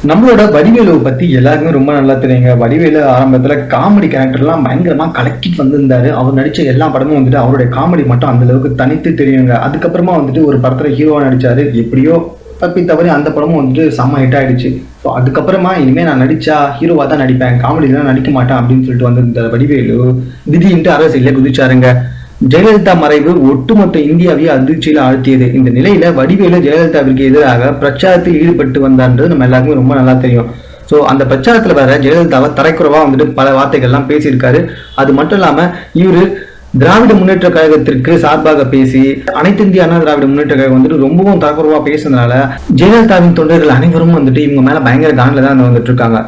நம்மளோட வடிவேலுவை பத்தி எல்லாருக்குமே ரொம்ப நல்லா தெரியுங்க. வடிவேலு ஆரம்பத்துல காமெடி கேரக்டர்லாம் பயங்கரமா கலக்கிட்டு வந்திருந்தாரு. அவர் நடிச்ச எல்லா படமும் வந்துட்டு அவருடைய காமெடி மட்டும் அந்த அளவுக்கு தனித்து தெரியுங்க. அதுக்கப்புறமா வந்துட்டு ஒரு படத்துல ஹீரோவா நடிச்சாரு. எப்படியோ தப்பி தவறி அந்த படமும் வந்துட்டு செம்ம ஹிட் ஆயிடுச்சு. ஸோ அதுக்கப்புறமா இனிமே நான் நடிச்சா ஹீரோவா தான் நடிப்பேன், காமெடிலாம் நடிக்க மாட்டேன் அப்படின்னு சொல்லிட்டு வந்திருந்த வடிவேலு திடீர்னு அரசியல குதிச்சாருங்க. ஜெயலலிதா மறைவு ஒட்டுமொத்த இந்தியாவையே அதிர்ச்சியில ஆழ்த்தியது. இந்த நிலையில வடிவேலு ஜெயலலிதாவிற்கு எதிராக பிரச்சாரத்தில் ஈடுபட்டு வந்தான்றது நம்ம எல்லாருக்குமே ரொம்ப நல்லா தெரியும். ஸோ அந்த பிரச்சாரத்துல வேற ஜெயலலிதாவை தரைக்குறவா வந்துட்டு பல வார்த்தைகள்லாம் பேசியிருக்காரு. அது மட்டும் இல்லாம இவரு திராவிட முன்னேற்ற கழகத்திற்கு சார்பாக பேசி அனைத்து இந்திய அண்ணா திராவிட முன்னேற்ற கழகம் வந்துட்டு ரொம்பவும் தரக்குறவா பேசுனதுனால ஜெயலலிதாவின் தொண்டர்கள் அனைவரும் வந்துட்டு இவங்க மேல பயங்கர காண்டில தான் வந்துட்டு இருக்காங்க.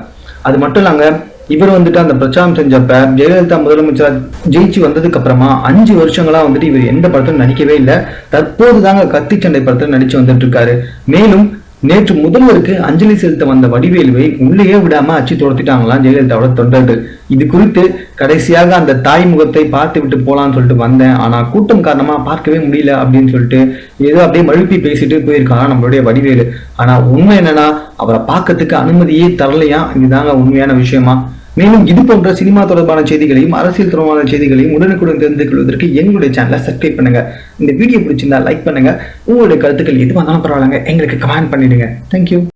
அது மட்டும் இல்லாங்க இவர் வந்துட்டு அந்த பிரச்சாரம் செஞ்சப்ப ஜெயலலிதா முதலமைச்சர் ஜெயிச்சு வந்ததுக்கு அப்புறமா 5 வருஷங்களா வந்துட்டு இவர் எந்த படத்திலும் நடிக்கவே இல்லை. தற்போதுதாங்க கத்தி சண்டை படத்தில் நடிச்சு வந்துட்டு இருக்காரு. மேலும் நேற்று முதல்வருக்கு அஞ்சலி செலுத்த வந்த வடிவேலுவை உள்ளேயே விடாம அச்சு துரத்திட்டாங்களாம் ஜெயலலிதாவோட தொண்டர்கள். இது குறித்து கடைசியாக அந்த தாய் முகத்தை பார்த்து விட்டு போலான்னு சொல்லிட்டு வந்தேன், ஆனா கூட்டம் காரணமா பார்க்கவே முடியல அப்படின்னு சொல்லிட்டு ஏதோ அப்படியே மழுப்பி பேசிட்டு போயிருக்காங்க நம்மளுடைய வடிவேலு. ஆனா உண்மை என்னன்னா அவரை பார்க்கறதுக்கு அனுமதியே தரலையா. இதுதாங்க உண்மையான விஷயமா. மேலும் இது போன்ற சினிமா தொடர்பான செய்திகளையும் அரசியல் தொடர்பான செய்திகளையும் உடனுக்குடன் தெரிந்து கொள்வதற்கு எங்களுடைய சேனலை சப்ஸ்கிரைப் பண்ணுங்க. இந்த வீடியோ பிடிச்சிருந்தா லைக் பண்ணுங்க. உங்களுடைய கருத்துக்கள் எதுவாக இருந்தாலும் பரவாயில்லைங்க, எங்களுக்கு கமெண்ட் பண்ணிடுங்க. தேங்க்யூ.